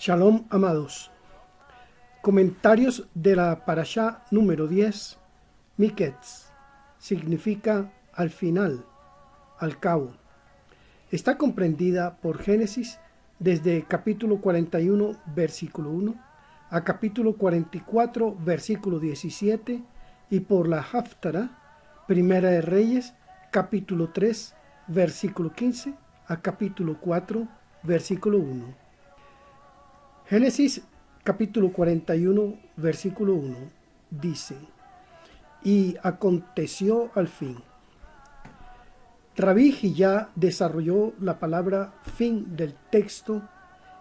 Shalom, amados. Comentarios de la Parashá número 10. Miketz significa al final, al cabo. Está comprendida por Génesis desde capítulo 41, versículo 1, a capítulo 44, versículo 17, y por la Haftará, Primera de Reyes, capítulo 3, versículo 15, a capítulo 4, versículo 1. Génesis capítulo 41, versículo 1, dice: y aconteció al fin. Rabí Hillá desarrolló la palabra fin del texto.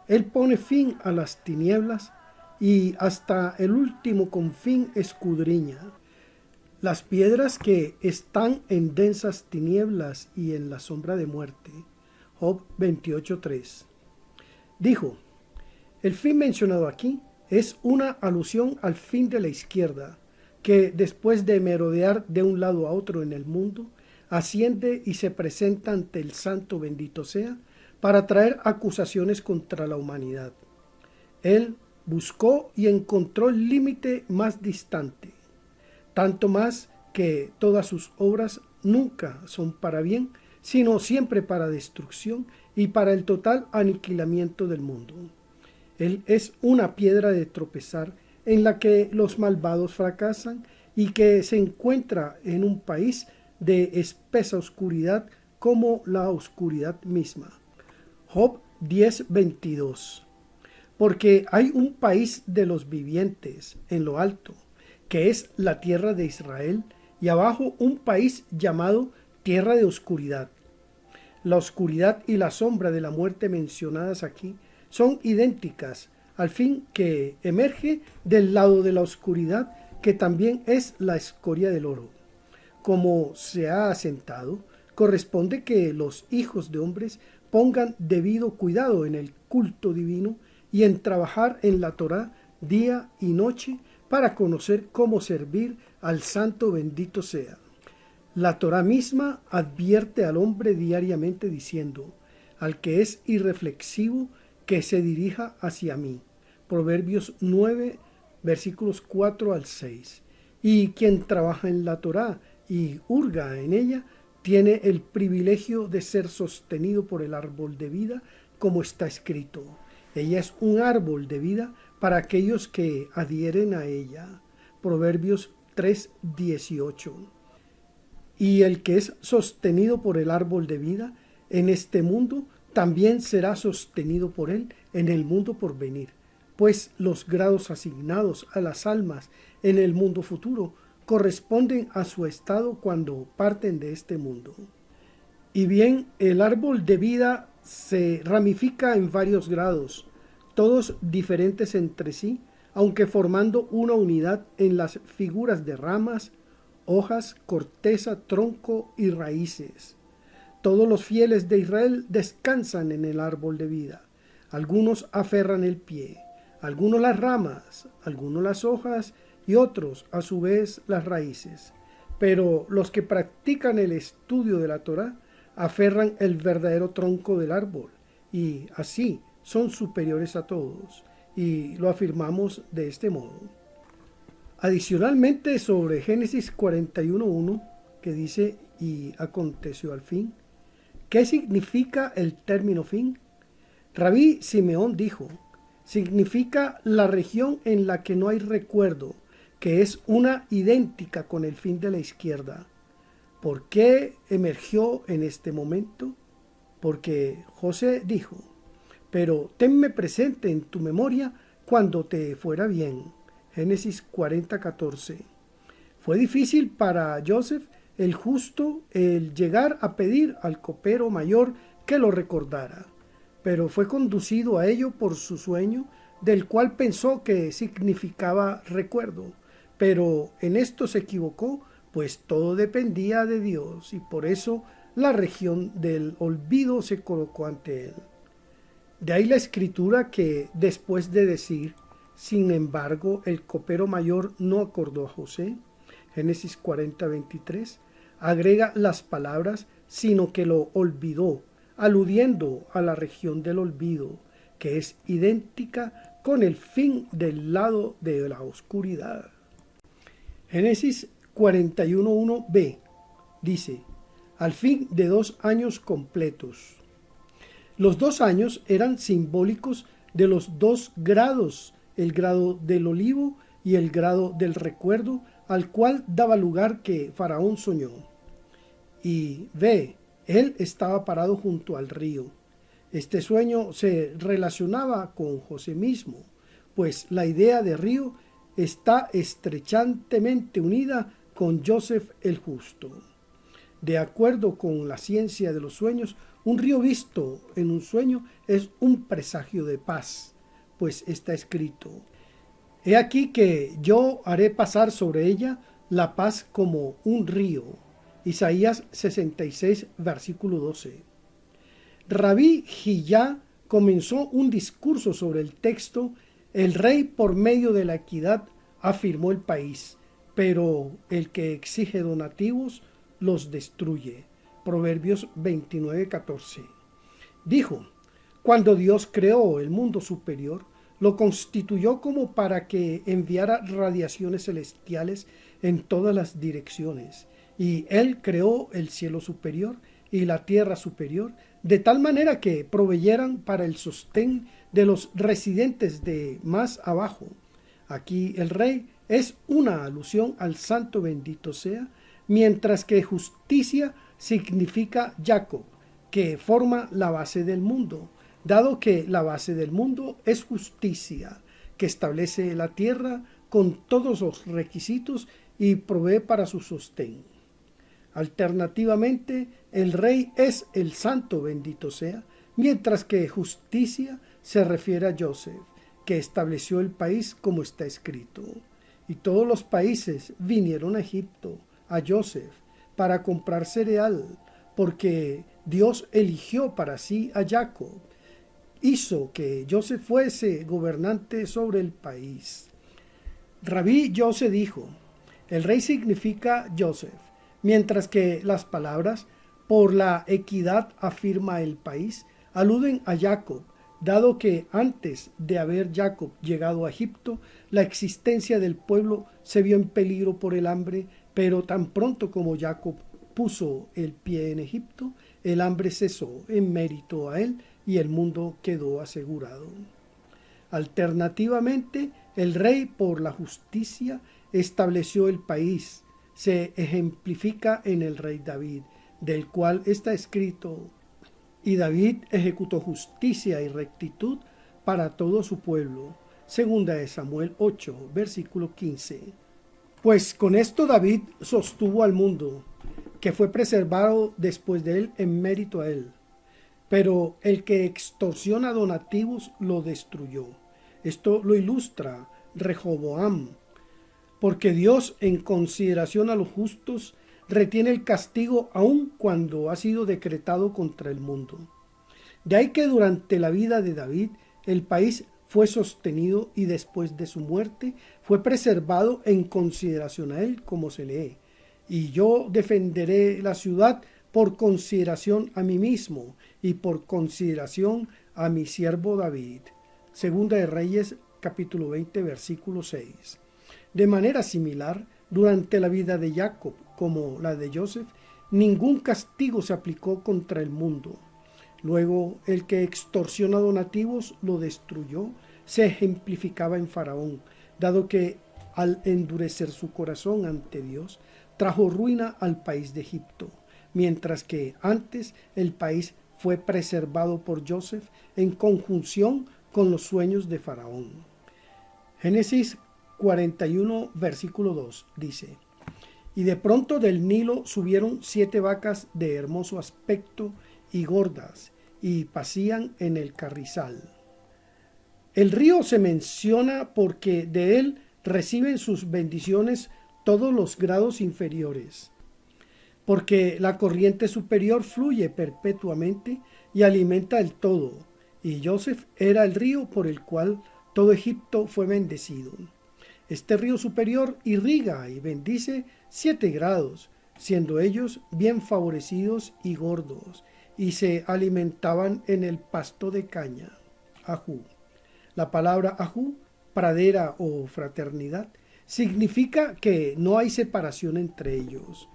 Él pone fin a las tinieblas y hasta el último confín escudriña las piedras que están en densas tinieblas y en la sombra de muerte. Job 28:3. Dijo: el fin mencionado aquí es una alusión al fin de la izquierda, que después de merodear de un lado a otro en el mundo, asciende y se presenta ante el Santo bendito sea, para traer acusaciones contra la humanidad. Él buscó y encontró el límite más distante, tanto más que todas sus obras nunca son para bien, sino siempre para destrucción y para el total aniquilamiento del mundo. Él es una piedra de tropezar en la que los malvados fracasan y que se encuentra en un país de espesa oscuridad como la oscuridad misma. Job 10:22. Porque hay un país de los vivientes en lo alto, que es la tierra de Israel, y abajo un país llamado tierra de oscuridad. La oscuridad y la sombra de la muerte mencionadas aquí son idénticas, al fin que emerge del lado de la oscuridad, que también es la escoria del oro. Como se ha asentado, corresponde que los hijos de hombres pongan debido cuidado en el culto divino y en trabajar en la Torá día y noche para conocer cómo servir al Santo bendito sea. La Torá misma advierte al hombre diariamente diciendo: al que es irreflexivo, que se dirija hacia mí. Proverbios 9, versículos 4 al 6. Y quien trabaja en la Torá y hurga en ella, tiene el privilegio de ser sostenido por el árbol de vida, como está escrito: ella es un árbol de vida para aquellos que adhieren a ella. Proverbios 3, 18. Y el que es sostenido por el árbol de vida en este mundo, también será sostenido por él en el mundo por venir, pues los grados asignados a las almas en el mundo futuro corresponden a su estado cuando parten de este mundo. Y bien, el árbol de vida se ramifica en varios grados, todos diferentes entre sí, aunque formando una unidad en las figuras de ramas, hojas, corteza, tronco y raíces. Todos los fieles de Israel descansan en el árbol de vida. Algunos aferran el pie, algunos las ramas, algunos las hojas y otros a su vez las raíces. Pero los que practican el estudio de la Torá aferran el verdadero tronco del árbol y así son superiores a todos, y lo afirmamos de este modo. Adicionalmente, sobre Génesis 41:1, que dice: y aconteció al fin. ¿Qué significa el término fin? Rabí Simeón dijo: significa la región en la que no hay recuerdo, que es una idéntica con el fin de la izquierda. ¿Por qué emergió en este momento? Porque José dijo: pero tenme presente en tu memoria cuando te fuera bien. Génesis 40:14. Fue difícil para Joseph el justo el llegar a pedir al copero mayor que lo recordara, pero fue conducido a ello por su sueño, del cual pensó que significaba recuerdo, pero en esto se equivocó, pues todo dependía de Dios, y por eso la región del olvido se colocó ante él. De ahí la escritura que, después de decir: sin embargo, el copero mayor no acordó a José, Génesis 40:23, agrega las palabras: sino que lo olvidó, aludiendo a la región del olvido, que es idéntica con el fin del lado de la oscuridad. Génesis 41:1b dice: al fin de 2 años completos. Los 2 años eran simbólicos de los 2 grados, el grado del olivo y el grado del recuerdo, al cual daba lugar que Faraón soñó. Y ve, él estaba parado junto al río. Este sueño se relacionaba con José mismo, pues la idea de río está estrechantemente unida con Joseph el Justo. De acuerdo con la ciencia de los sueños, un río visto en un sueño es un presagio de paz, pues está escrito: he aquí que yo haré pasar sobre ella la paz como un río. Isaías 66, versículo 12. Rabí Jillá comenzó un discurso sobre el texto: el rey por medio de la equidad afirmó el país, pero el que exige donativos los destruye. Proverbios 29:14. Dijo: cuando Dios creó el mundo superior, lo constituyó como para que enviara radiaciones celestiales en todas las direcciones, y Él creó el cielo superior y la tierra superior, de tal manera que proveyeran para el sostén de los residentes de más abajo. Aquí el rey es una alusión al santo bendito sea, mientras que justicia significa Jacob, que forma la base del mundo, dado que la base del mundo es justicia, que establece la tierra con todos los requisitos y provee para su sostén. Alternativamente, el rey es el santo bendito sea, mientras que justicia se refiere a Joseph, que estableció el país como está escrito. Y todos los países vinieron a Egipto, a Joseph, para comprar cereal, porque Dios eligió para sí a Jacob. Hizo que Joseph fuese gobernante sobre el país. Rabí Joseph dijo: el rey significa Joseph, mientras que las palabras por la equidad afirma el país aluden a Jacob, dado que antes de haber Jacob llegado a Egipto, la existencia del pueblo se vio en peligro por el hambre, pero tan pronto como Jacob puso el pie en Egipto, el hambre cesó en mérito a él y el mundo quedó asegurado. Alternativamente, el rey por la justicia estableció el país. Se ejemplifica en el rey David, del cual está escrito: y David ejecutó justicia y rectitud para todo su pueblo. Segunda de Samuel 8, versículo 15. Pues con esto David sostuvo al mundo, que fue preservado después de él en mérito a él. Pero el que extorsiona donativos lo destruyó. Esto lo ilustra Rehoboam, porque Dios, en consideración a los justos, retiene el castigo aun cuando ha sido decretado contra el mundo. De ahí que durante la vida de David el país fue sostenido y después de su muerte fue preservado en consideración a él, como se lee: y yo defenderé la ciudad por consideración a mí mismo y por consideración a mi siervo David. Segunda de Reyes, capítulo 20, versículo 6. De manera similar, durante la vida de Jacob como la de Joseph, ningún castigo se aplicó contra el mundo. Luego, el que extorsiona donativos lo destruyó. Se ejemplificaba en Faraón, dado que al endurecer su corazón ante Dios, trajo ruina al país de Egipto, mientras que antes el país fue preservado por Joseph en conjunción con los sueños de Faraón. Génesis 41, versículo 2 dice: y de pronto del Nilo subieron 7 vacas de hermoso aspecto y gordas, y pacían en el carrizal. El río se menciona porque de él reciben sus bendiciones todos los grados inferiores, porque la corriente superior fluye perpetuamente y alimenta el todo, y Joseph era el río por el cual todo Egipto fue bendecido. Este río superior irriga y bendice 7 grados, siendo ellos bien favorecidos y gordos, y se alimentaban en el pasto de caña. Ajú. La palabra Ajú, pradera o fraternidad, significa que no hay separación entre ellos.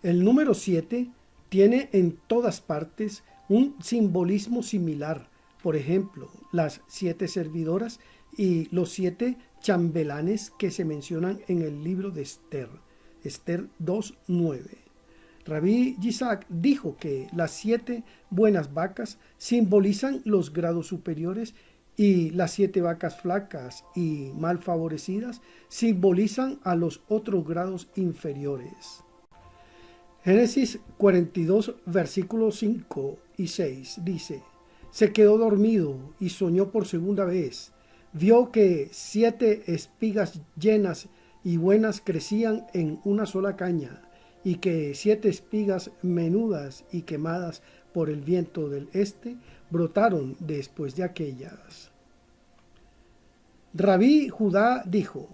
El número 7 tiene en todas partes un simbolismo similar. Por ejemplo, las 7 servidoras y los 7 chambelanes que se mencionan en el libro de Esther, Esther 2:9. Rabí Yitzhak dijo que las 7 buenas vacas simbolizan los grados superiores y las 7 vacas flacas y mal favorecidas simbolizan a los otros grados inferiores. Génesis 42, versículos 5 y 6 dice: se quedó dormido y soñó por segunda vez. Vio que 7 espigas llenas y buenas crecían en una sola caña, y que 7 espigas menudas y quemadas por el viento del este brotaron después de aquellas. Rabí Judá dijo: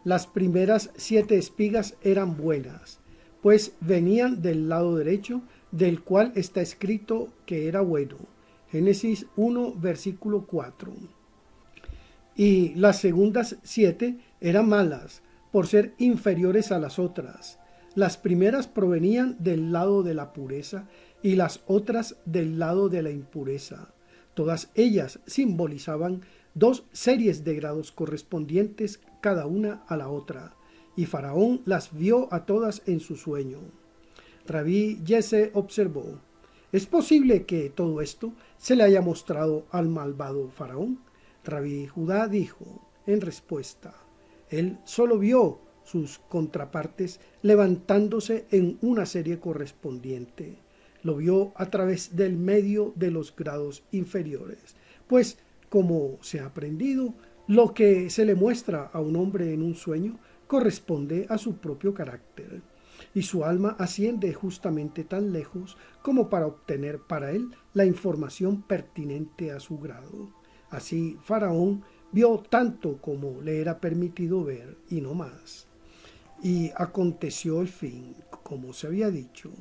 las primeras 7 espigas eran buenas, pues venían del lado derecho, del cual está escrito que era bueno. Génesis 1, versículo 4. Y las segundas 7 eran malas, por ser inferiores a las otras. Las primeras provenían del lado de la pureza y las otras del lado de la impureza. Todas ellas simbolizaban 2 series de grados correspondientes cada una a la otra, y Faraón las vio a todas en su sueño. Rabí Yese observó: ¿es posible que todo esto se le haya mostrado al malvado Faraón? Rabí Judá dijo en respuesta: él solo vio sus contrapartes levantándose en una serie correspondiente. Lo vio a través del medio de los grados inferiores, pues, como se ha aprendido, lo que se le muestra a un hombre en un sueño corresponde a su propio carácter, y su alma asciende justamente tan lejos como para obtener para él la información pertinente a su grado. Así Faraón vio tanto como le era permitido ver y no más. Y aconteció el fin, como se había dicho.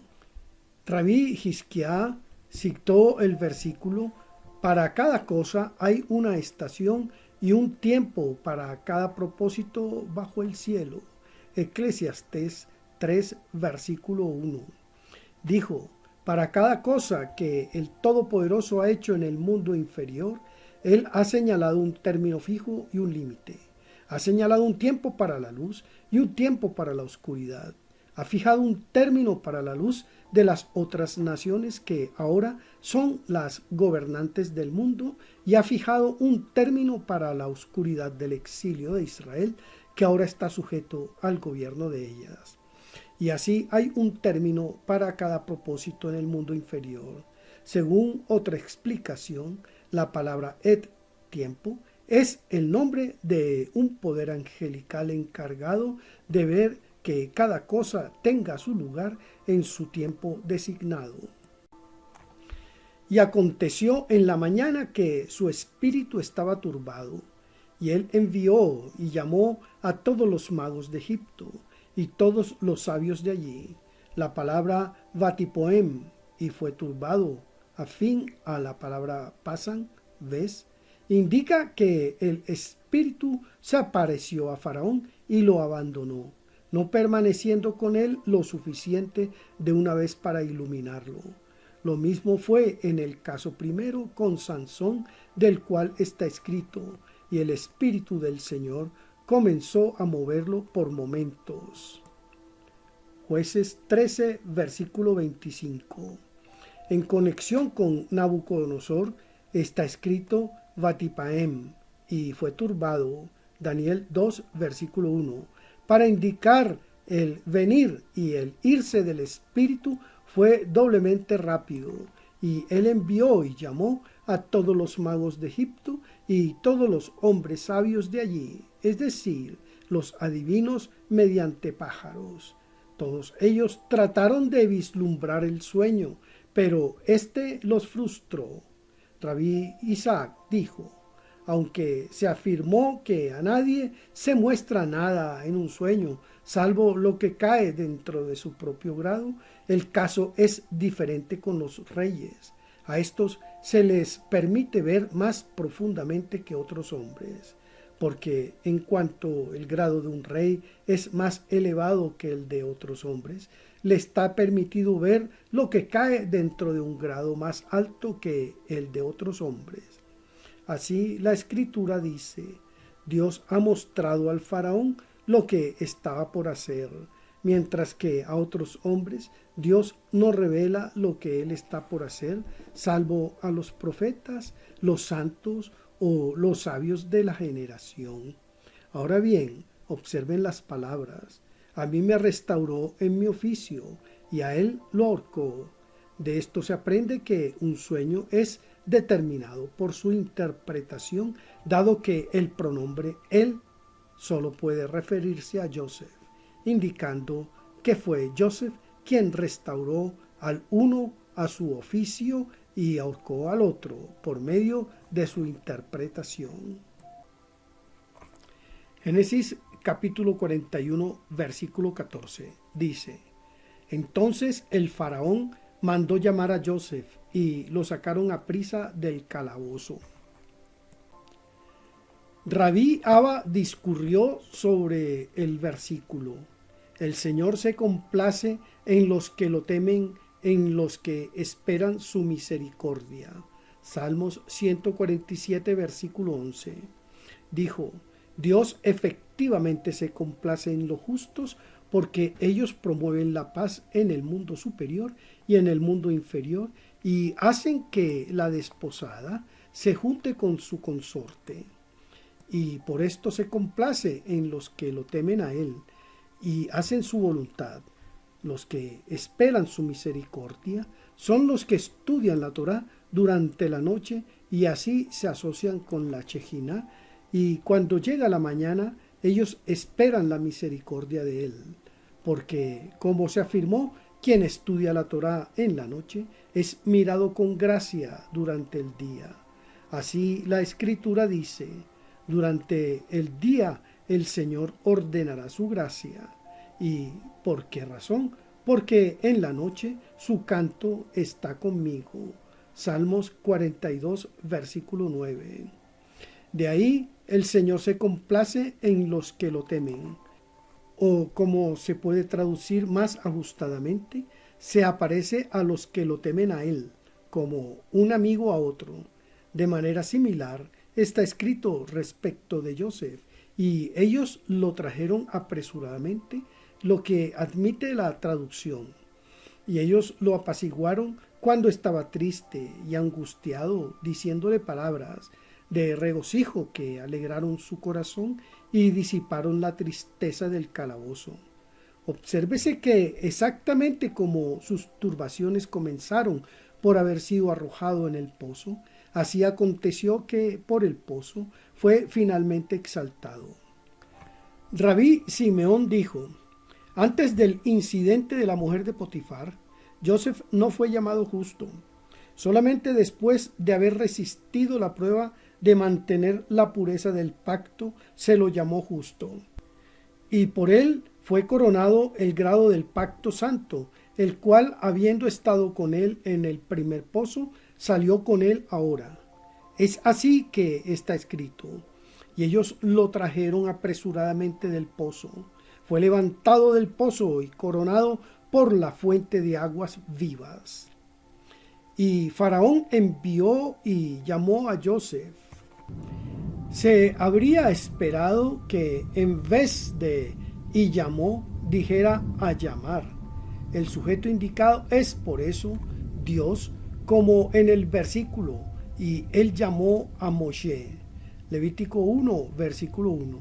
Rabí Hizquía citó el versículo: para cada cosa hay una estación y un tiempo para cada propósito bajo el cielo. Eclesiastés 3, versículo 1. Dijo: para cada cosa que el Todopoderoso ha hecho en el mundo inferior, Él ha señalado un término fijo y un límite. Ha señalado un tiempo para la luz y un tiempo para la oscuridad. Ha fijado un término para la luz de las otras naciones que ahora son las gobernantes del mundo, y ha fijado un término para la oscuridad del exilio de Israel, que ahora está sujeto al gobierno de ellas. Y así hay un término para cada propósito en el mundo inferior. Según otra explicación, la palabra et, tiempo, es el nombre de un poder angelical encargado de ver que cada cosa tenga su lugar en su tiempo designado. Y aconteció en la mañana que su espíritu estaba turbado, y él envió y llamó a todos los magos de Egipto y todos los sabios de allí. La palabra Vatipoem, y fue turbado, afín a la palabra pasan, ves, indica que el espíritu se apareció a Faraón y lo abandonó, no permaneciendo con él lo suficiente de una vez para iluminarlo. Lo mismo fue en el caso primero con Sansón, del cual está escrito: y el espíritu del Señor comenzó a moverlo por momentos. Jueces 13, versículo 25. En conexión con Nabucodonosor está escrito Vatipaem, y fue turbado, Daniel 2, versículo 1, para indicar el venir y el irse del espíritu fue doblemente rápido, y él envió y llamó a todos los magos de Egipto y todos los hombres sabios de allí, es decir, los adivinos mediante pájaros. Todos ellos trataron de vislumbrar el sueño, pero éste los frustró. Rabí Isaac dijo: aunque se afirmó que a nadie se muestra nada en un sueño, salvo lo que cae dentro de su propio grado, el caso es diferente con los reyes. A estos se les permite ver más profundamente que otros hombres, porque en cuanto el grado de un rey es más elevado que el de otros hombres, le está permitido ver lo que cae dentro de un grado más alto que el de otros hombres. Así la Escritura dice: Dios ha mostrado al faraón lo que estaba por hacer, mientras que a otros hombres Dios no revela lo que él está por hacer, salvo a los profetas, los santos o los sabios de la generación. Ahora bien, observen las palabras: a mí me restauró en mi oficio y a él lo ahorcó. De esto se aprende que un sueño es determinado por su interpretación, dado que el pronombre él solo puede referirse a Joseph, indicando que fue Joseph quien restauró al uno a su oficio y ahorcó al otro por medio de su interpretación. Génesis capítulo 41, versículo 14 dice: Entonces el faraón mandó llamar a Joseph y lo sacaron a prisa del calabozo. Rabí Abba discurrió sobre el versículo: El Señor se complace en los que lo temen, en los que esperan su misericordia. Salmos 147, versículo 11. Dijo: Dios efectivamente se complace en los justos, porque ellos promueven la paz en el mundo superior y en el mundo inferior, y hacen que la desposada se junte con su consorte. Y por esto se complace en los que lo temen a él y hacen su voluntad. Los que esperan su misericordia son los que estudian la Torá durante la noche y así se asocian con la Shejina, y cuando llega la mañana ellos esperan la misericordia de él, porque como se afirmó, quien estudia la Torá en la noche es mirado con gracia durante el día. Así la Escritura dice: durante el día el Señor ordenará su gracia. ¿Y por qué razón? Porque en la noche su canto está conmigo. Salmos 42, versículo 9. De ahí el Señor se complace en los que lo temen. O como se puede traducir más ajustadamente, se aparece a los que lo temen a él, como un amigo a otro. De manera similar está escrito respecto de Joseph: y ellos lo trajeron apresuradamente, lo que admite la traducción. Y ellos lo apaciguaron cuando estaba triste y angustiado, diciéndole palabras de regocijo que alegraron su corazón y disiparon la tristeza del calabozo. Obsérvese que exactamente como sus turbaciones comenzaron por haber sido arrojado en el pozo, así aconteció que por el pozo fue finalmente exaltado. Rabí Simeón dijo: antes del incidente de la mujer de Potifar, Joseph no fue llamado justo. Solamente después de haber resistido la prueba de mantener la pureza del pacto se lo llamó justo. Y por él fue coronado el grado del pacto santo, el cual, habiendo estado con él en el primer pozo, salió con él ahora. Es así que está escrito: y ellos lo trajeron apresuradamente del pozo. Fue levantado del pozo y coronado por la fuente de aguas vivas. Y Faraón envió y llamó a Joseph. Se habría esperado que en vez de y llamó, dijera a llamar. El sujeto indicado es por eso Dios, como en el versículo: y él llamó a Moshe. Levítico 1, versículo 1.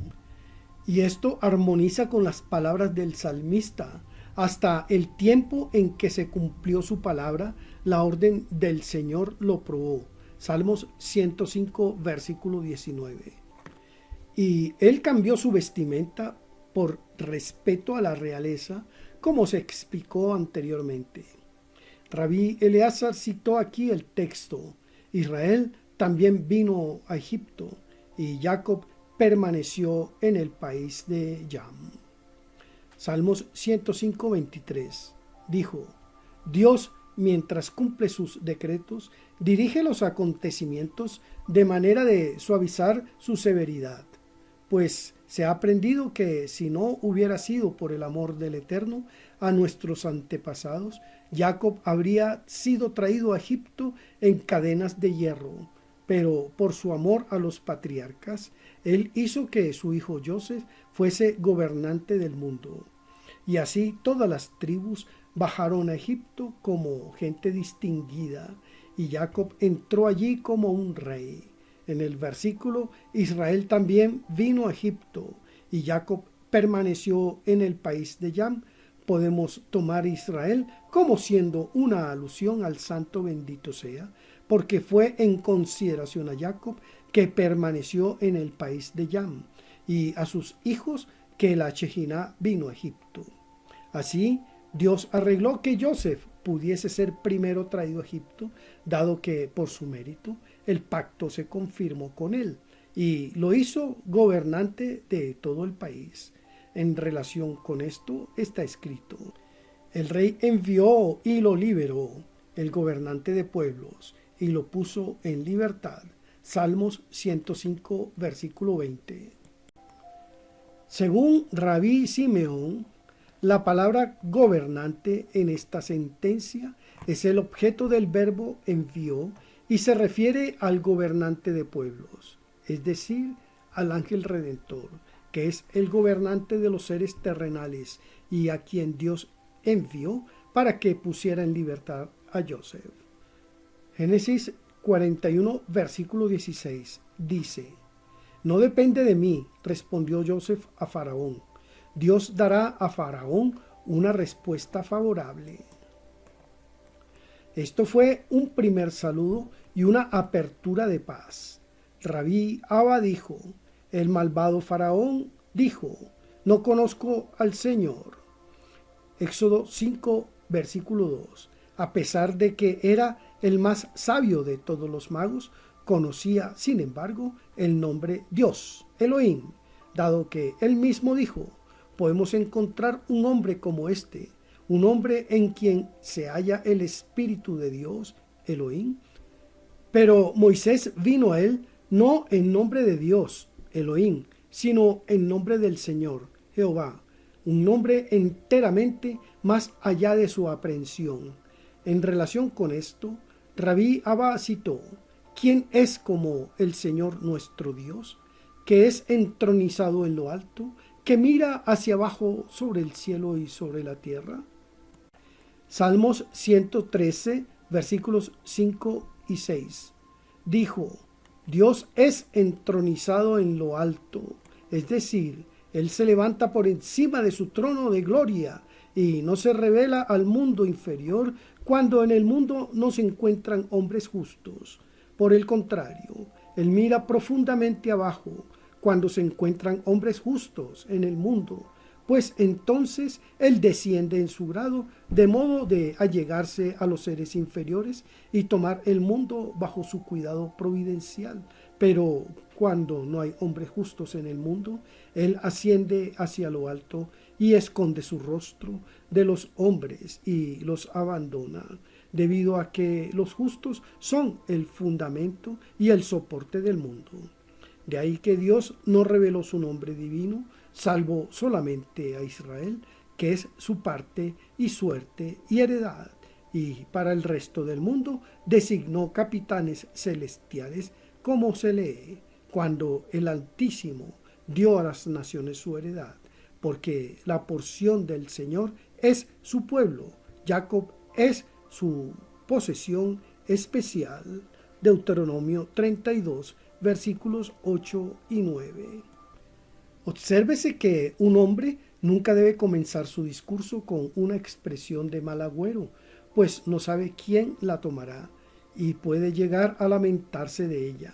Y esto armoniza con las palabras del salmista: hasta el tiempo en que se cumplió su palabra, la orden del Señor lo probó. Salmos 105, versículo 19. Y él cambió su vestimenta por respeto a la realeza, como se explicó anteriormente. Rabí Eleazar citó aquí el texto: Israel también vino a Egipto, y Jacob permaneció en el país de Jam. Salmos 105, 23. Dijo: Dios mientras cumple sus decretos, dirige los acontecimientos de manera de suavizar su severidad, pues se ha aprendido que si no hubiera sido por el amor del Eterno a nuestros antepasados, Jacob habría sido traído a Egipto en cadenas de hierro, pero por su amor a los patriarcas, él hizo que su hijo Joseph fuese gobernante del mundo. Y así todas las tribus bajaron a Egipto como gente distinguida, y Jacob entró allí como un rey. En el versículo, Israel también vino a Egipto, y Jacob permaneció en el país de Jam. Podemos tomar Israel como siendo una alusión al santo bendito sea, porque fue en consideración a Jacob que permaneció en el país de Jam, y a sus hijos que la Shekinah vino a Egipto. Así, Dios arregló que Joseph pudiese ser primero traído a Egipto, dado que por su mérito el pacto se confirmó con él, y lo hizo gobernante de todo el país. En relación con esto está escrito: el rey envió y lo liberó, el gobernante de pueblos, y lo puso en libertad. Salmos 105, versículo 20. Según Rabí Simeón, la palabra gobernante en esta sentencia es el objeto del verbo envió y se refiere al gobernante de pueblos, es decir, al ángel redentor, que es el gobernante de los seres terrenales y a quien Dios envió para que pusiera en libertad a Joseph. Génesis 41, versículo 16, dice: no depende de mí, respondió Joseph a Faraón. Dios dará a Faraón una respuesta favorable. Esto fue un primer saludo y una apertura de paz. Rabí Abba dijo: el malvado Faraón dijo: no conozco al Señor. Éxodo 5, versículo 2. A pesar de que era el más sabio de todos los magos, conocía, sin embargo, el nombre Dios, Elohim, dado que él mismo dijo: podemos encontrar un hombre como este, un hombre en quien se halla el Espíritu de Dios, Elohim. Pero Moisés vino a él no en nombre de Dios, Elohim, sino en nombre del Señor, Jehová, un nombre enteramente más allá de su aprehensión. En relación con esto, Rabí Abba citó: ¿quién es como el Señor nuestro Dios, que es entronizado en lo alto, que mira hacia abajo sobre el cielo y sobre la tierra? Salmos 113, versículos 5 y 6. Dijo: Dios es entronizado en lo alto, es decir, Él se levanta por encima de su trono de gloria y no se revela al mundo inferior cuando en el mundo no se encuentran hombres justos. Por el contrario, Él mira profundamente abajo cuando se encuentran hombres justos en el mundo, pues entonces Él desciende en su grado de modo de allegarse a los seres inferiores y tomar el mundo bajo su cuidado providencial. Pero cuando no hay hombres justos en el mundo, Él asciende hacia lo alto y esconde su rostro de los hombres y los abandona, debido a que los justos son el fundamento y el soporte del mundo. De ahí que Dios no reveló su nombre divino, salvo solamente a Israel, que es su parte y suerte y heredad, y para el resto del mundo designó capitanes celestiales, como se lee cuando el Altísimo dio a las naciones su heredad, porque la porción del Señor es su pueblo, Jacob es su posesión especial. Deuteronomio 32, versículos 8 y 9. Obsérvese que un hombre nunca debe comenzar su discurso con una expresión de mal agüero, pues no sabe quién la tomará y puede llegar a lamentarse de ella.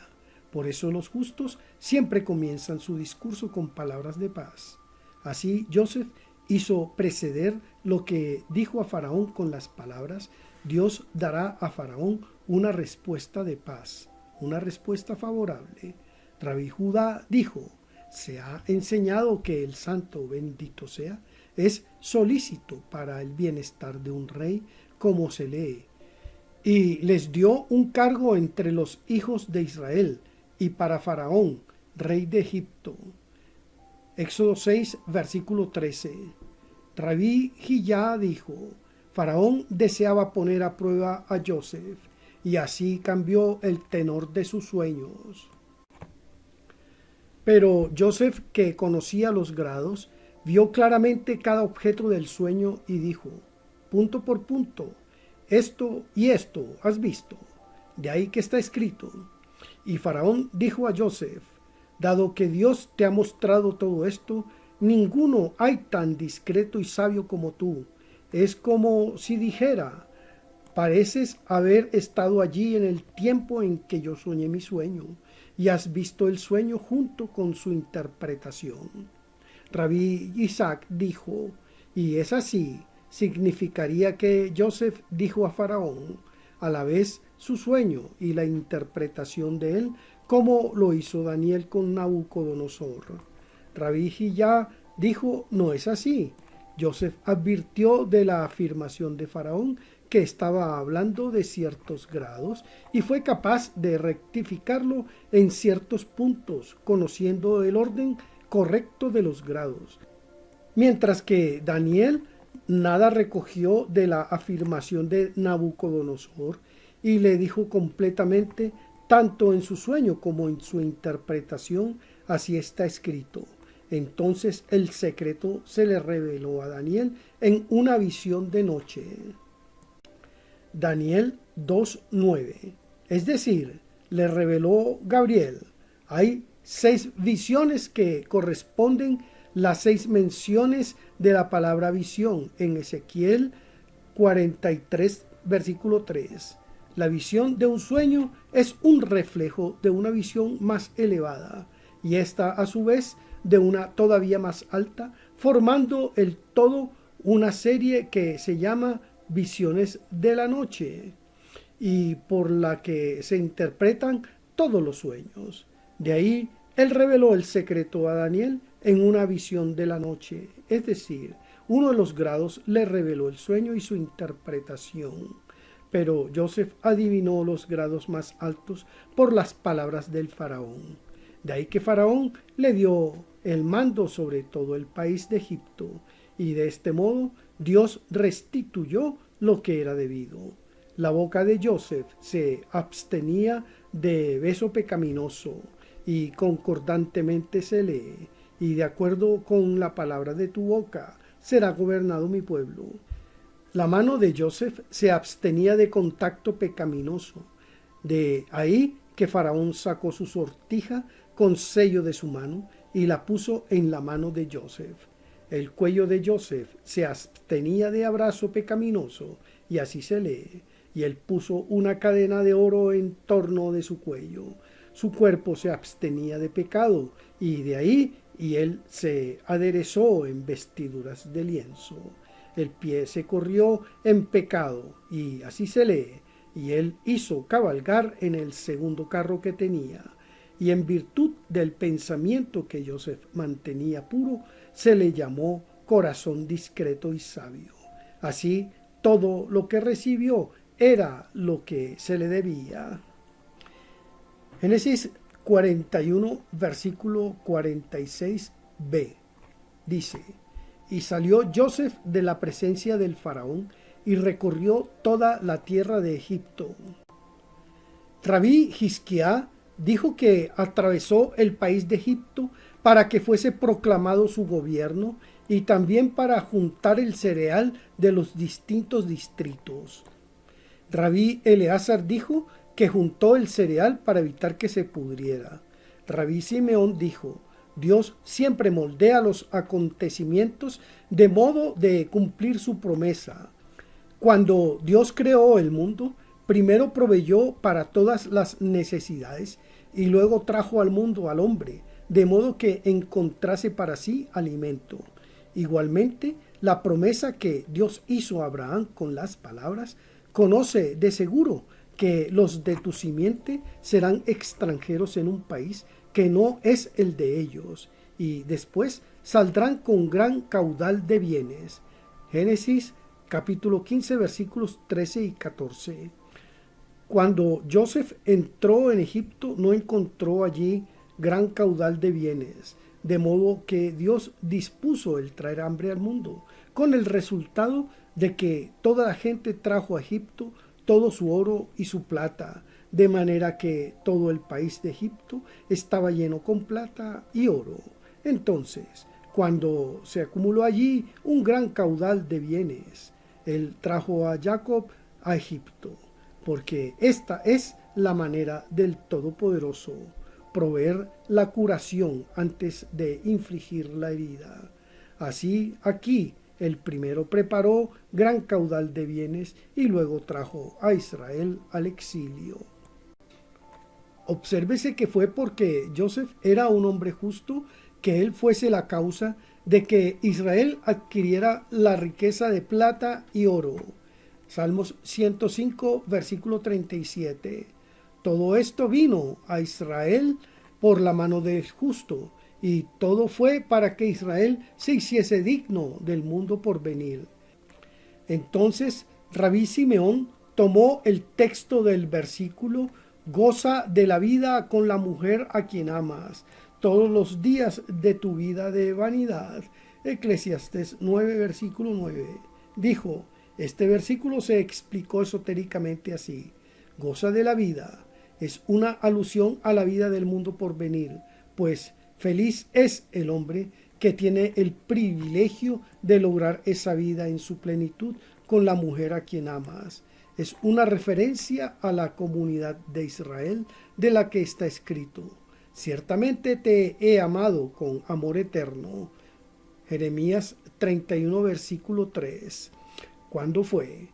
Por eso los justos siempre comienzan su discurso con palabras de paz. Así Joseph hizo preceder lo que dijo a Faraón con las palabras: Dios dará a Faraón una respuesta de paz, una respuesta favorable. Rabí Judá dijo: se ha enseñado que el santo bendito sea es solícito para el bienestar de un rey, como se lee y les dio un cargo entre los hijos de Israel y para Faraón, rey de Egipto. Éxodo 6, versículo 13. Rabí Hillá dijo: Faraón deseaba poner a prueba a Joseph, y así cambió el tenor de sus sueños. Pero Joseph, que conocía los grados, vio claramente cada objeto del sueño y dijo, punto por punto, esto y esto has visto. De ahí que está escrito. Y Faraón dijo a Joseph: dado que Dios te ha mostrado todo esto, ninguno hay tan discreto y sabio como tú. Es como si dijera: pareces haber estado allí en el tiempo en que yo soñé mi sueño, y has visto el sueño junto con su interpretación. Rabí Isaac dijo: y es así, significaría que Joseph dijo a Faraón a la vez su sueño y la interpretación de él, como lo hizo Daniel con Nabucodonosor. Rabí Hillá dijo: no es así. Joseph advirtió de la afirmación de Faraón, que estaba hablando de ciertos grados, y fue capaz de rectificarlo en ciertos puntos, conociendo el orden correcto de los grados. Mientras que Daniel nada recogió de la afirmación de Nabucodonosor y le dijo completamente, tanto en su sueño como en su interpretación, así está escrito. Entonces el secreto se le reveló a Daniel en una visión de noche. Daniel 2:9. Es decir, le reveló Gabriel. Hay 6 visiones que corresponden las 6 menciones de la palabra visión en Ezequiel 43, versículo 3. La visión de un sueño es un reflejo de una visión más elevada, y esta a su vez de una todavía más alta, formando el todo una serie que se llama visiones de la noche, y por la que se interpretan todos los sueños. De ahí él reveló el secreto a Daniel en una visión de la noche, es decir, uno de los grados le reveló el sueño y su interpretación. Pero Joseph adivinó los grados más altos por las palabras del faraón. De ahí que Faraón le dio el mando sobre todo el país de Egipto, y de este modo Dios restituyó lo que era debido. La boca de Joseph se abstenía de beso pecaminoso, y concordantemente se lee: y de acuerdo con la palabra de tu boca será gobernado mi pueblo. La mano de Joseph se abstenía de contacto pecaminoso. De ahí que Faraón sacó su sortija con sello de su mano y la puso en la mano de Joseph. El cuello de Joseph se abstenía de abrazo pecaminoso, y así se lee: y él puso una cadena de oro en torno de su cuello. Su cuerpo se abstenía de pecado, y de ahí y él se aderezó en vestiduras de lienzo. El pie se corrió en pecado, y así se lee: y él hizo cabalgar en el segundo carro que tenía. Y en virtud del pensamiento que Joseph mantenía puro, se le llamó corazón discreto y sabio. Así, todo lo que recibió era lo que se le debía. Génesis 41, versículo 46b, dice: y salió Joseph de la presencia del faraón y recorrió toda la tierra de Egipto. Rabí Hizquía dijo que atravesó el país de Egipto para que fuese proclamado su gobierno, y también para juntar el cereal de los distintos distritos. Rabí Eleazar dijo que juntó el cereal para evitar que se pudriera. Rabí Simeón dijo: Dios siempre moldea los acontecimientos de modo de cumplir su promesa. Cuando Dios creó el mundo, primero proveyó para todas las necesidades y luego trajo al mundo al hombre, de modo que encontrase para sí alimento. Igualmente, la promesa que Dios hizo a Abraham con las palabras: conoce de seguro que los de tu simiente serán extranjeros en un país que no es el de ellos, y después saldrán con gran caudal de bienes. Génesis capítulo 15 versículos 13 y 14. Cuando Joseph entró en Egipto, no encontró allí gran caudal de bienes, de modo que Dios dispuso el traer hambre al mundo, con el resultado de que toda la gente trajo a Egipto todo su oro y su plata, de manera que todo el país de Egipto estaba lleno con plata y oro. Entonces, cuando se acumuló allí un gran caudal de bienes, él trajo a Jacob a Egipto, porque esta es la manera del Todopoderoso, proveer la curación antes de infligir la herida. Así aquí el primero preparó gran caudal de bienes y luego trajo a Israel al exilio. Obsérvese que fue porque Joseph era un hombre justo que él fuese la causa de que Israel adquiriera la riqueza de plata y oro. Salmos 105, versículo 37. Todo esto vino a Israel por la mano del justo, y todo fue para que Israel se hiciese digno del mundo por venir. Entonces Rabí Simeón tomó el texto del versículo: goza de la vida con la mujer a quien amas todos los días de tu vida de vanidad. Eclesiastés 9, versículo 9. Dijo, este versículo se explicó esotéricamente así: goza de la vida es una alusión a la vida del mundo por venir, pues feliz es el hombre que tiene el privilegio de lograr esa vida en su plenitud con la mujer a quien amas. Es una referencia a la comunidad de Israel de la que está escrito: ciertamente te he amado con amor eterno. Jeremías 31, versículo 3. ¿Cuándo fue?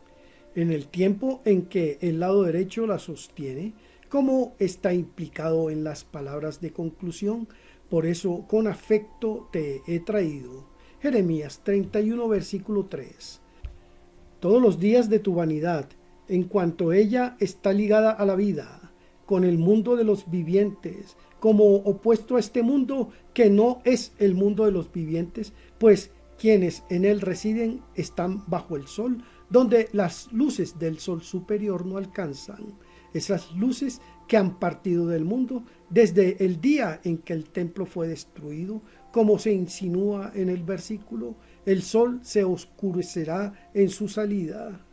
En el tiempo en que el lado derecho la sostiene, como está implicado en las palabras de conclusión. Por eso con afecto te he traído. Jeremías 31, versículo 3. Todos los días de tu vanidad, en cuanto ella está ligada a la vida, con el mundo de los vivientes, como opuesto a este mundo que no es el mundo de los vivientes, pues quienes en él residen están bajo el sol, donde las luces del sol superior no alcanzan. Esas luces que han partido del mundo desde el día en que el templo fue destruido, como se insinúa en el versículo: el sol se oscurecerá en su salida.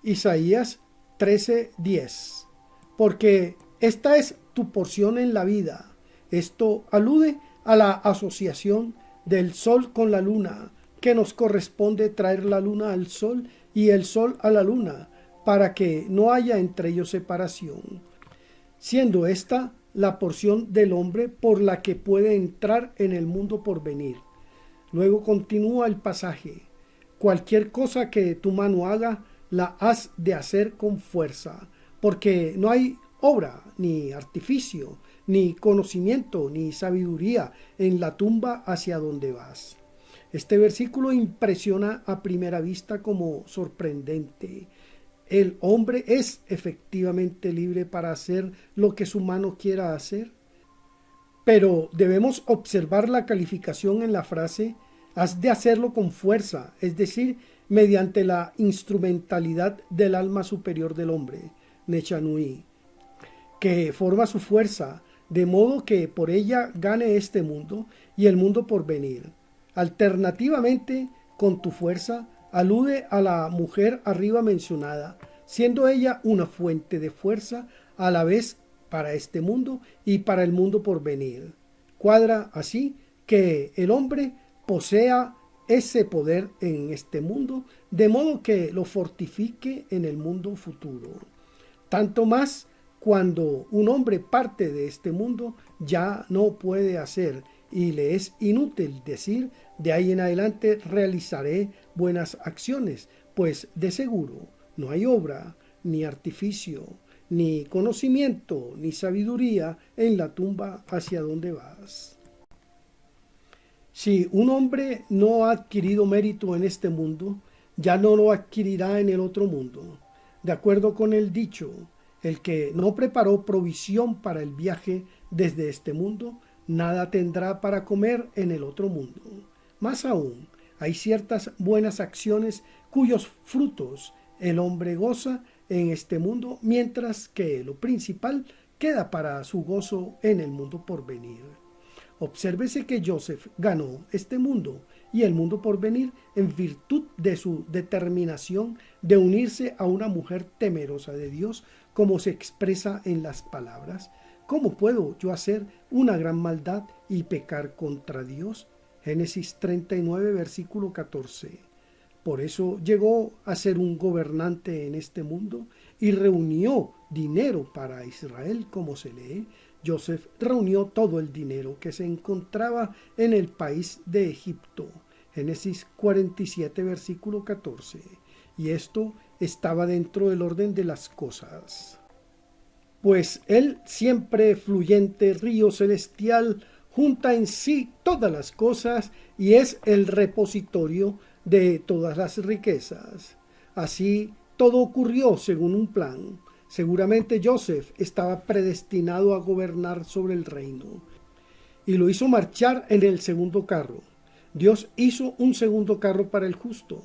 Isaías 13:10. Porque esta es tu porción en la vida. Esto alude a la asociación del sol con la luna, que nos corresponde traer la luna al sol y el sol a la luna, para que no haya entre ellos separación, siendo esta la porción del hombre por la que puede entrar en el mundo por venir. Luego continúa el pasaje: cualquier cosa que tu mano haga, la has de hacer con fuerza, porque no hay obra, ni artificio, ni conocimiento, ni sabiduría en la tumba hacia donde vas. Este versículo impresiona a primera vista como sorprendente. ¿El hombre es efectivamente libre para hacer lo que su mano quiera hacer? Pero debemos observar la calificación en la frase: has de hacerlo con fuerza, es decir, mediante la instrumentalidad del alma superior del hombre, Nechanui, que forma su fuerza, de modo que por ella gane este mundo y el mundo por venir. Alternativamente, con tu fuerza, alude a la mujer arriba mencionada, siendo ella una fuente de fuerza a la vez para este mundo y para el mundo por venir. Cuadra así que el hombre posea ese poder en este mundo, de modo que lo fortifique en el mundo futuro. Tanto más cuando un hombre parte de este mundo, ya no puede hacer, y le es inútil decir: de ahí en adelante realizaré buenas acciones, pues de seguro no hay obra, ni artificio, ni conocimiento, ni sabiduría en la tumba hacia donde vas. Si un hombre no ha adquirido mérito en este mundo, ya no lo adquirirá en el otro mundo. De acuerdo con el dicho: el que no preparó provisión para el viaje desde este mundo, nada tendrá para comer en el otro mundo. Más aún, hay ciertas buenas acciones cuyos frutos el hombre goza en este mundo, mientras que lo principal queda para su gozo en el mundo por venir. Obsérvese que Joseph ganó este mundo y el mundo por venir en virtud de su determinación de unirse a una mujer temerosa de Dios, como se expresa en las palabras: ¿cómo puedo yo hacer una gran maldad y pecar contra Dios? Génesis 39, versículo 14. Por eso llegó a ser un gobernante en este mundo y reunió dinero para Israel, como se lee. Joseph reunió todo el dinero que se encontraba en el país de Egipto. Génesis 47, versículo 14. Y esto estaba dentro del orden de las cosas. Pues el siempre fluyente río celestial junta en sí todas las cosas y es el repositorio de todas las riquezas. Así todo ocurrió según un plan. Seguramente Joseph estaba predestinado a gobernar sobre el reino y lo hizo marchar en el segundo carro. Dios hizo un segundo carro para el justo,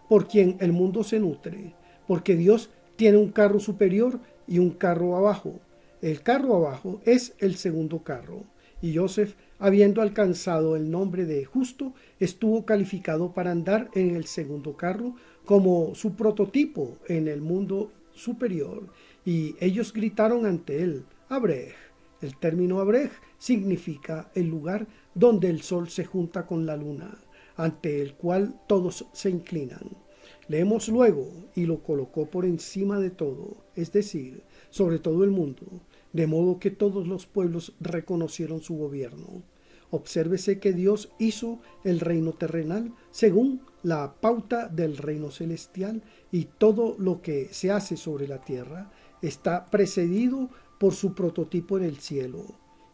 por quien el mundo se nutre, porque Dios tiene un carro superior y un carro abajo. El carro abajo es el segundo carro, y Joseph, habiendo alcanzado el nombre de justo, estuvo calificado para andar en el segundo carro como su prototipo en el mundo superior, y ellos gritaron ante él: Abrej. El término Abrej significa el lugar donde el sol se junta con la luna, ante el cual todos se inclinan. Leemos luego: y lo colocó por encima de todo, es decir, sobre todo el mundo, de modo que todos los pueblos reconocieron su gobierno. Obsérvese que Dios hizo el reino terrenal según la pauta del reino celestial, y todo lo que se hace sobre la tierra está precedido por su prototipo en el cielo.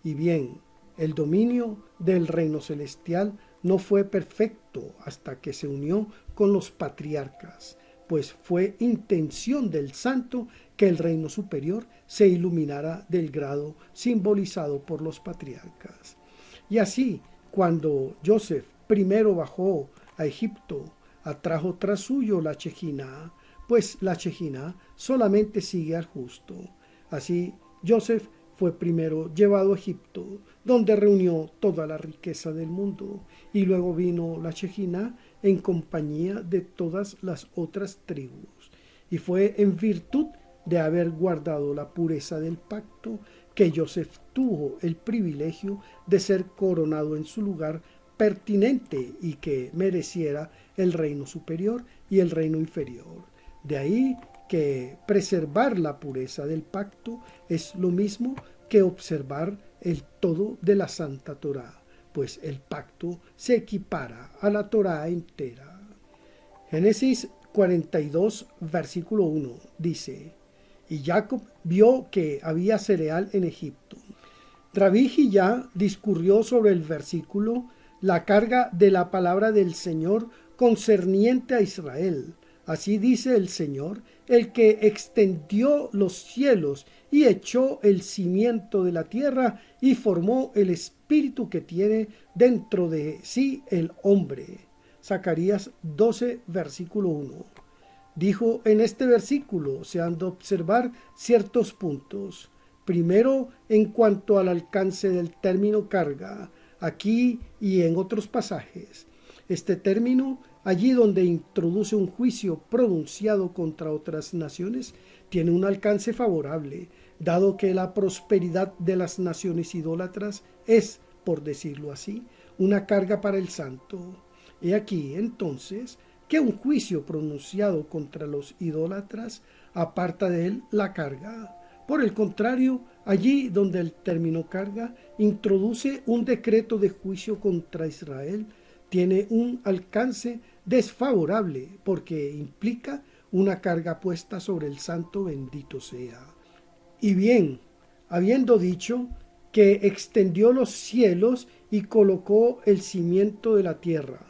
Y bien, el dominio del reino celestial no fue perfecto hasta que se unió con los patriarcas, pues fue intención del santo que el reino superior se iluminara del grado simbolizado por los patriarcas. Y así, cuando Joseph primero bajó a Egipto, atrajo tras suyo la Shekinah, pues la Shekinah solamente sigue al justo. Así, Joseph fue primero llevado a Egipto, donde reunió toda la riqueza del mundo, y luego vino la Shekinah en compañía de todas las otras tribus. Y fue en virtud de haber guardado la pureza del pacto que Joseph tuvo el privilegio de ser coronado en su lugar pertinente y que mereciera el reino superior y el reino inferior. De ahí que preservar la pureza del pacto es lo mismo que observar el todo de la Santa Torá, pues el pacto se equipara a la Torá entera. Génesis 42, versículo 1 dice: y Jacob vio que había cereal en Egipto. Rabí Hillá discurrió sobre el versículo la carga de la palabra del Señor concerniente a Israel. Así dice el Señor, el que extendió los cielos y echó el cimiento de la tierra y formó el espíritu que tiene dentro de sí el hombre. Zacarías 12, versículo 1. Dijo en este versículo se han de observar ciertos puntos. Primero, en cuanto al alcance del término carga, aquí y en otros pasajes. Este término, allí donde introduce un juicio pronunciado contra otras naciones, tiene un alcance favorable, dado que la prosperidad de las naciones idólatras es, por decirlo así, una carga para el santo. He aquí, entonces, que un juicio pronunciado contra los idólatras aparta de él la carga. Por el contrario, allí donde el término carga introduce un decreto de juicio contra Israel, tiene un alcance desfavorable porque implica una carga puesta sobre el santo bendito sea. Y bien, habiendo dicho que extendió los cielos y colocó el cimiento de la tierra,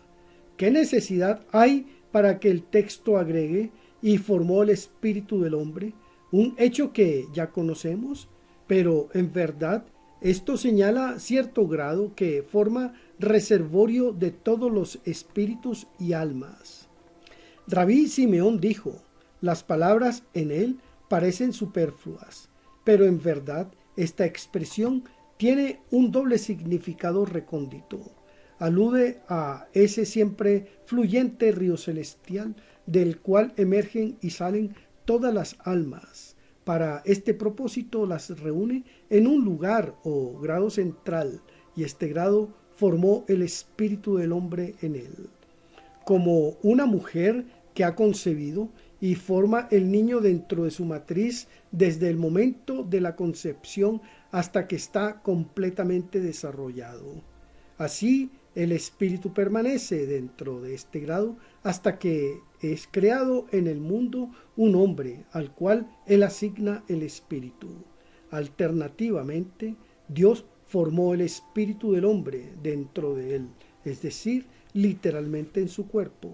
¿qué necesidad hay para que el texto agregue y formó el espíritu del hombre? Un hecho que ya conocemos, pero en verdad esto señala cierto grado que forma reservorio de todos los espíritus y almas. Rabí Simeón dijo: las palabras en él parecen superfluas, pero en verdad esta expresión tiene un doble significado recóndito. Alude a ese siempre fluyente río celestial del cual emergen y salen todas las almas. Para este propósito las reúne en un lugar o grado central, y este grado formó el espíritu del hombre en él. Como una mujer que ha concebido y forma el niño dentro de su matriz desde el momento de la concepción hasta que está completamente desarrollado. Así, el espíritu permanece dentro de este grado hasta que es creado en el mundo un hombre al cual él asigna el espíritu. Alternativamente, Dios formó el espíritu del hombre dentro de él, es decir, literalmente en su cuerpo,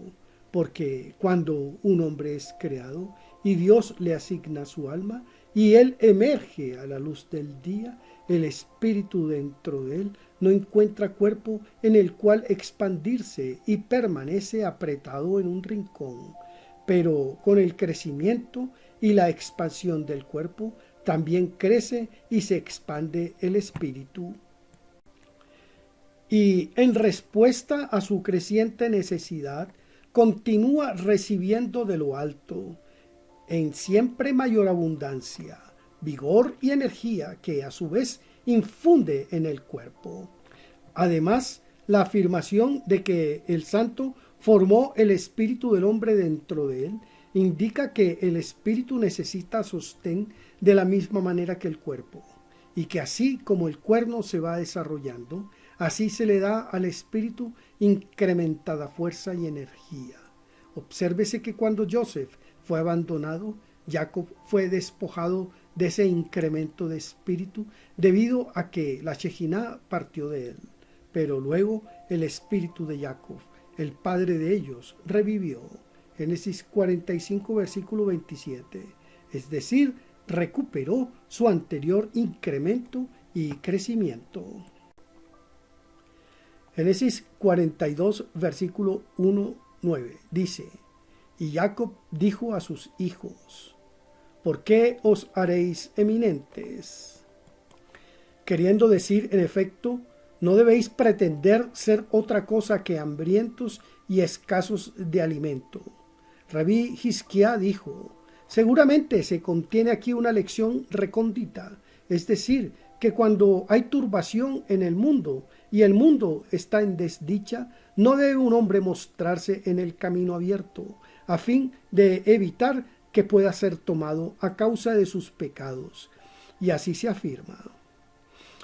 porque cuando un hombre es creado y Dios le asigna su alma y él emerge a la luz del día, el espíritu dentro de él no encuentra cuerpo en el cual expandirse y permanece apretado en un rincón. Pero con el crecimiento y la expansión del cuerpo también crece y se expande el espíritu. Y en respuesta a su creciente necesidad, continúa recibiendo de lo alto, en siempre mayor abundancia, vigor y energía que a su vez infunde en el cuerpo. Además, la afirmación de que el santo formó el espíritu del hombre dentro de él indica que el espíritu necesita sostén de la misma manera que el cuerpo, y que así como el cuerno se va desarrollando, así se le da al espíritu incrementada fuerza y energía. Obsérvese que cuando Joseph fue abandonado, Jacob fue despojado de ese incremento de espíritu debido a que la Shekinah partió de él. Pero luego el espíritu de Jacob, el padre de ellos, revivió. Génesis 45, versículo 27. Es decir, recuperó su anterior incremento y crecimiento. Génesis 42, versículo 1-9 dice: Y Jacob dijo a sus hijos: ¿Por qué os haréis eminentes? Queriendo decir, en efecto, no debéis pretender ser otra cosa que hambrientos y escasos de alimento. Rabí Hizquía dijo: seguramente se contiene aquí una lección recóndita, es decir, que cuando hay turbación en el mundo y el mundo está en desdicha, no debe un hombre mostrarse en el camino abierto, a fin de evitar que pueda ser tomado a causa de sus pecados. Y así se afirma.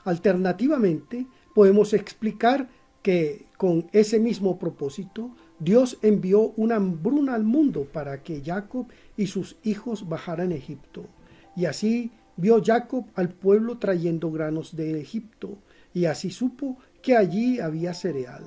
Alternativamente, podemos explicar que con ese mismo propósito, Dios envió una hambruna al mundo para que Jacob y sus hijos bajaran a Egipto. Y así vio Jacob al pueblo trayendo granos de Egipto, y así supo que allí había cereal.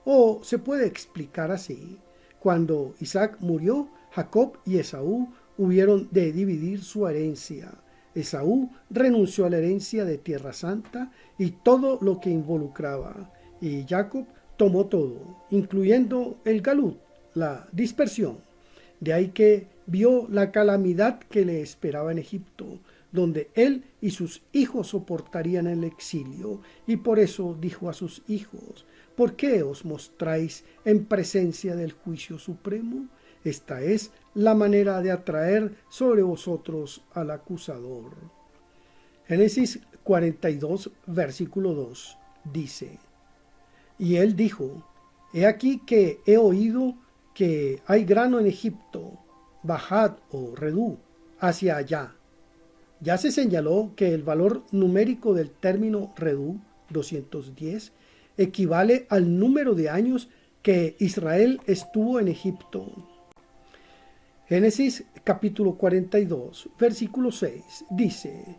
O se puede explicar así: cuando Isaac murió, Jacob y Esaú hubieron de dividir su herencia. Esaú renunció a la herencia de Tierra Santa y todo lo que involucraba, y Jacob tomó todo, incluyendo el galut, la dispersión. De ahí que vio la calamidad que le esperaba en Egipto, donde él y sus hijos soportarían el exilio, y por eso dijo a sus hijos: ¿por qué os mostráis en presencia del juicio supremo? Esta es la manera de atraer sobre vosotros al acusador. Génesis 42, versículo 2 dice: Y él dijo: he aquí que he oído que hay grano en Egipto, bajad o redú hacia allá. Ya se señaló que el valor numérico del término redú, 210, equivale al número de años que Israel estuvo en Egipto. Génesis capítulo 42, versículo 6 dice: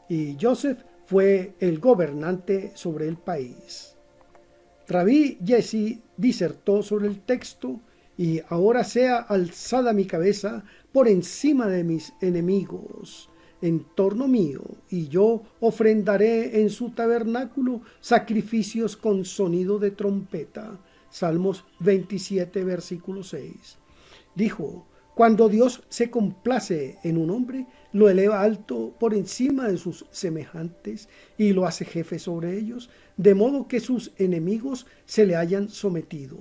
y Joseph fue el gobernante sobre el país. Rabí Jesse disertó sobre el texto: y ahora sea alzada mi cabeza por encima de mis enemigos en torno mío, y yo ofrendaré en su tabernáculo sacrificios con sonido de trompeta. Salmos 27, versículo 6. Dijo: Cuando Dios se complace en un hombre, lo eleva alto por encima de sus semejantes y lo hace jefe sobre ellos, de modo que sus enemigos se le hayan sometido.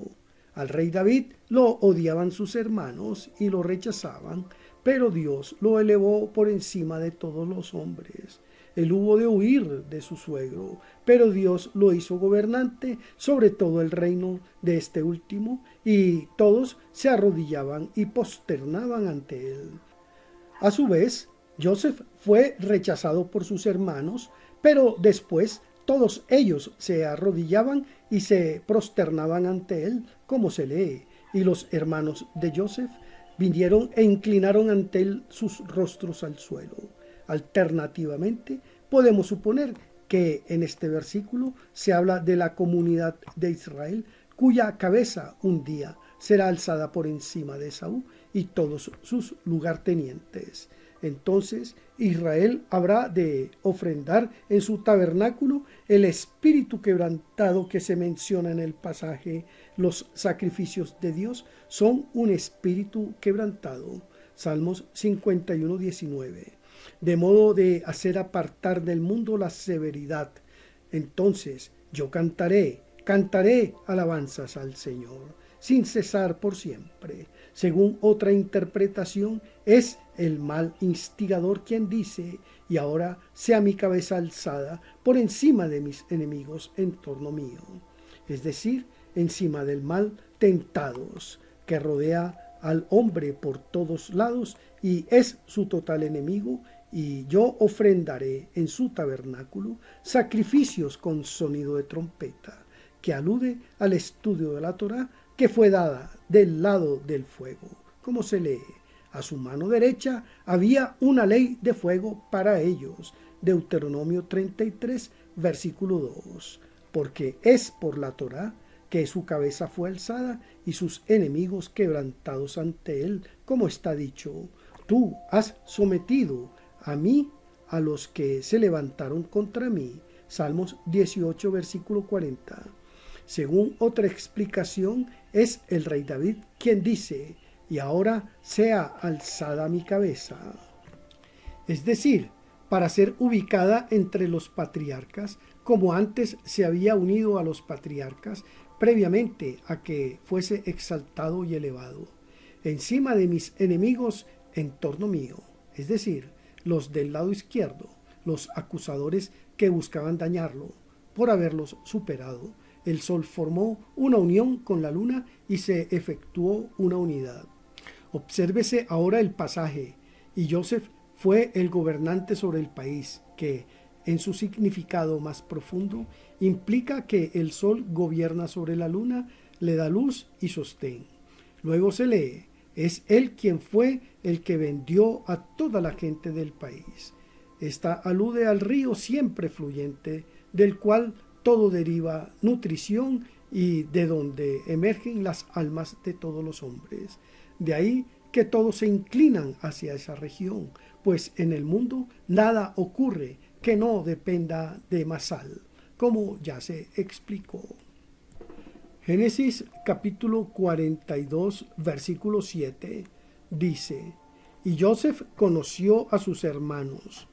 Al rey David lo odiaban sus hermanos y lo rechazaban, pero Dios lo elevó por encima de todos los hombres. Él hubo de huir de su suegro, pero Dios lo hizo gobernante sobre todo el reino de este último, y todos se arrodillaban y posternaban ante él. A su vez, Joseph fue rechazado por sus hermanos, pero después todos ellos se arrodillaban y se prosternaban ante él, como se lee. Y los hermanos de Joseph vinieron e inclinaron ante él sus rostros al suelo. Alternativamente, podemos suponer que en este versículo se habla de la comunidad de Israel, cuya cabeza un día será alzada por encima de Esaú y todos sus lugartenientes. Entonces Israel habrá de ofrendar en su tabernáculo el espíritu quebrantado que se menciona en el pasaje. Los sacrificios de Dios son un espíritu quebrantado. Salmos 51, 19. De modo de hacer apartar del mundo la severidad. Entonces yo cantaré alabanzas al Señor, sin cesar por siempre. Según otra interpretación, es el mal instigador quien dice: y ahora sea mi cabeza alzada por encima de mis enemigos en torno mío. Es decir, encima del mal tentados, que rodea al hombre por todos lados y es su total enemigo. Y yo ofrendaré en su tabernáculo sacrificios con sonido de trompeta, que alude al estudio de la Torá que fue dada del lado del fuego. Como se lee, a su mano derecha había una ley de fuego para ellos. Deuteronomio 33, versículo 2. Porque es por la Torá que su cabeza fue alzada y sus enemigos quebrantados ante él, como está dicho: tú has sometido a mí a los que se levantaron contra mí. Salmos 18, versículo 40. Según otra explicación, es el rey David quien dice: y ahora sea alzada mi cabeza. Es decir, para ser ubicada entre los patriarcas, como antes se había unido a los patriarcas previamente a que fuese exaltado y elevado, encima de mis enemigos en torno mío, es decir, los del lado izquierdo, los acusadores que buscaban dañarlo. Por haberlos superado, el sol formó una unión con la luna y se efectuó una unidad. Obsérvese ahora el pasaje: y Joseph fue el gobernante sobre el país, que en su significado más profundo implica que el sol gobierna sobre la luna, le da luz y sostén. Luego se lee: es él quien fue el que vendió a toda la gente del país. Esta alude al río siempre fluyente, del cual todo deriva nutrición y de donde emergen las almas de todos los hombres. De ahí que todos se inclinan hacia esa región, pues en el mundo nada ocurre que no dependa de Masal, como ya se explicó. Génesis capítulo 42, versículo 7 dice: y Joseph conoció a sus hermanos.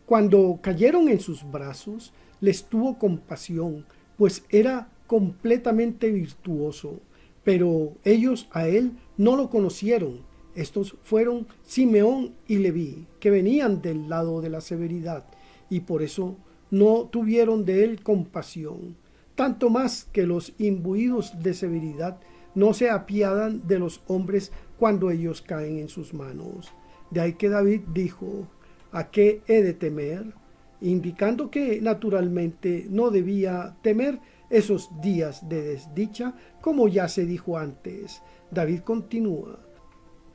Cuando cayeron en sus brazos, les tuvo compasión, pues era completamente virtuoso, pero ellos a él no lo conocieron. Estos fueron Simeón y Leví, que venían del lado de la severidad, y por eso no tuvieron de él compasión. Tanto más que los imbuidos de severidad no se apiadan de los hombres cuando ellos caen en sus manos. De ahí que David dijo: ¿a qué he de temer? Indicando que naturalmente no debía temer esos días de desdicha, como ya se dijo antes. David continúa: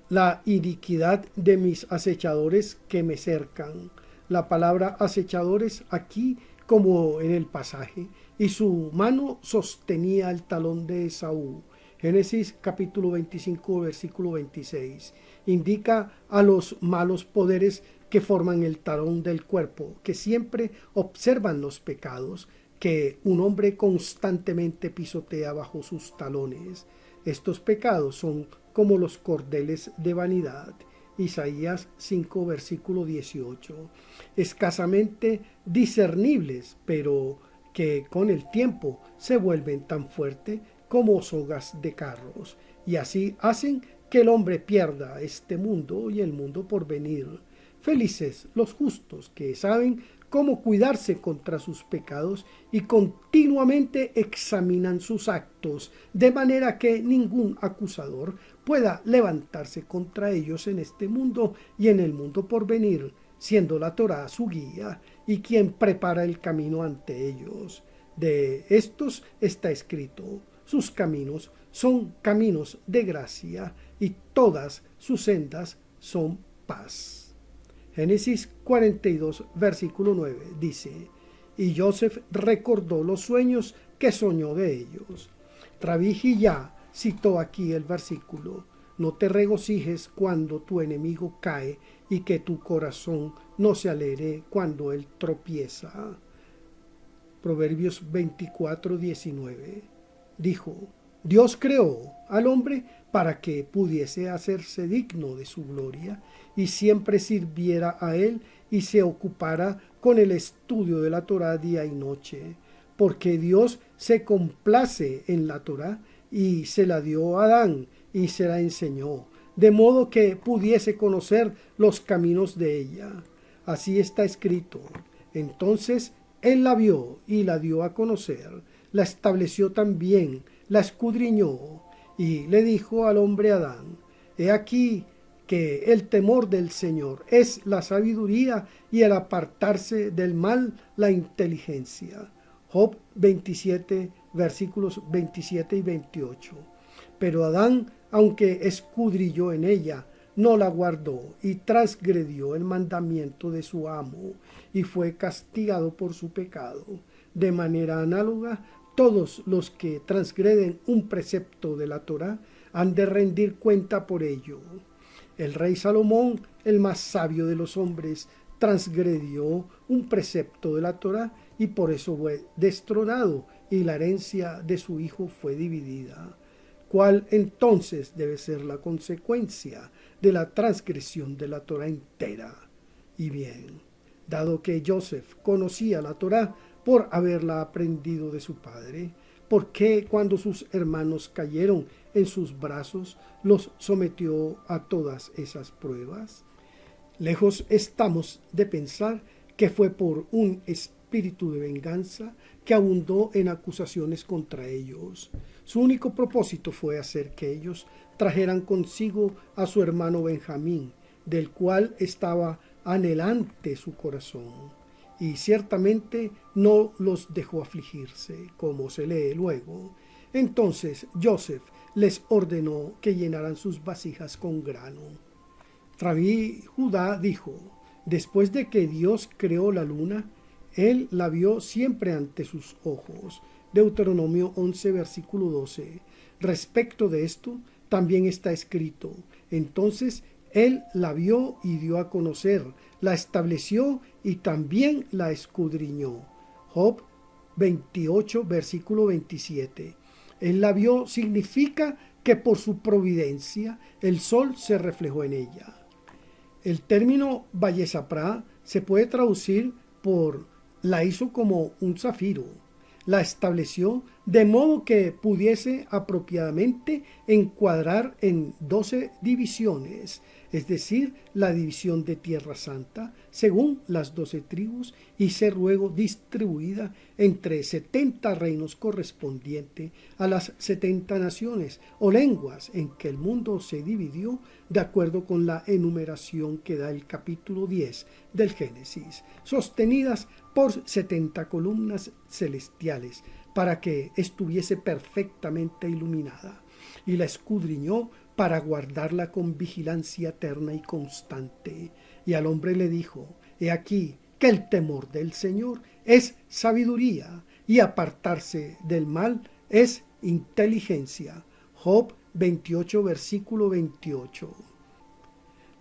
la iniquidad de mis acechadores que me cercan. La palabra acechadores aquí, como en el pasaje, y su mano sostenía el talón de Esaú. Génesis capítulo 25, versículo 26. Indica a los malos poderes que forman el talón del cuerpo, que siempre observan los pecados que un hombre constantemente pisotea bajo sus talones. Estos pecados son como los cordeles de vanidad. Isaías 5, versículo 18. Escasamente discernibles, pero que con el tiempo se vuelven tan fuertes como sogas de carros, y así hacen que el hombre pierda este mundo y el mundo por venir. Felices los justos que saben cómo cuidarse contra sus pecados y continuamente examinan sus actos, de manera que ningún acusador pueda levantarse contra ellos en este mundo y en el mundo por venir, siendo la Torá su guía y quien prepara el camino ante ellos. De estos está escrito: sus caminos son caminos de gracia y todas sus sendas son paz. Génesis 42, versículo 9 dice: y Joseph recordó los sueños que soñó de ellos. Rabí Hillá citó aquí el versículo: no te regocijes cuando tu enemigo cae y que tu corazón no se alegre cuando él tropieza. Proverbios 24, 19 dijo: Dios creó al hombre para que pudiese hacerse digno de su gloria y siempre sirviera a él y se ocupara con el estudio de la Torá día y noche, porque Dios se complace en la Torá y se la dio a Adán y se la enseñó, de modo que pudiese conocer los caminos de ella. Así está escrito. Entonces él la vio y la dio a conocer, la estableció también, la escudriñó, y le dijo al hombre Adán: he aquí que el temor del Señor es la sabiduría y el apartarse del mal la inteligencia. Job 27, versículos 27 y 28. Pero Adán, aunque escudriñó en ella, no la guardó y transgredió el mandamiento de su amo y fue castigado por su pecado. De manera análoga, todos los que transgreden un precepto de la Torá han de rendir cuenta por ello. El rey Salomón, el más sabio de los hombres, transgredió un precepto de la Torá y por eso fue destronado y la herencia de su hijo fue dividida. ¿Cuál entonces debe ser la consecuencia de la transgresión de la Torá entera? Y bien, dado que Joseph conocía la Torá por haberla aprendido de su padre, ¿por qué cuando sus hermanos cayeron en sus brazos los sometió a todas esas pruebas? Lejos estamos de pensar que fue por un espíritu de venganza que abundó en acusaciones contra ellos. Su único propósito fue hacer que ellos trajeran consigo a su hermano Benjamín, del cual estaba anhelante su corazón. Y ciertamente no los dejó afligirse, como se lee luego. Entonces Joseph les ordenó que llenaran sus vasijas con grano. Rabí Judá dijo: después de que Dios creó la luna, él la vio siempre ante sus ojos. Deuteronomio 11, versículo 12. Respecto de esto, también está escrito: entonces él la vio y dio a conocer, la estableció y también la escudriñó. Job 28, versículo 27. Él la vio significa que por su providencia el sol se reflejó en ella. El término Vayesaprá se puede traducir por la hizo como un zafiro. La estableció de modo que pudiese apropiadamente encuadrar en 12 divisiones, es decir, la división de Tierra Santa, según las 12 tribus, y ser luego distribuida entre 70 reinos correspondiente a las 70 naciones o lenguas en que el mundo se dividió de acuerdo con la enumeración que da el capítulo 10 del Génesis, sostenidas por 70 columnas celestiales, para que estuviese perfectamente iluminada, y la escudriñó para guardarla con vigilancia eterna y constante. Y al hombre le dijo: he aquí que el temor del Señor es sabiduría, y apartarse del mal es inteligencia. Job 28, versículo 28.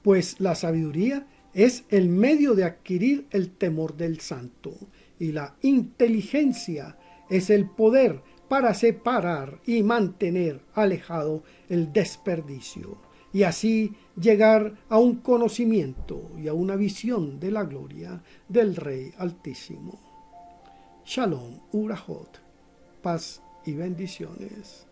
Pues la sabiduría es el medio de adquirir el temor del santo, y la inteligencia es el poder para separar y mantener alejado el desperdicio, y así llegar a un conocimiento y a una visión de la gloria del Rey Altísimo. Shalom, Urahot, paz y bendiciones.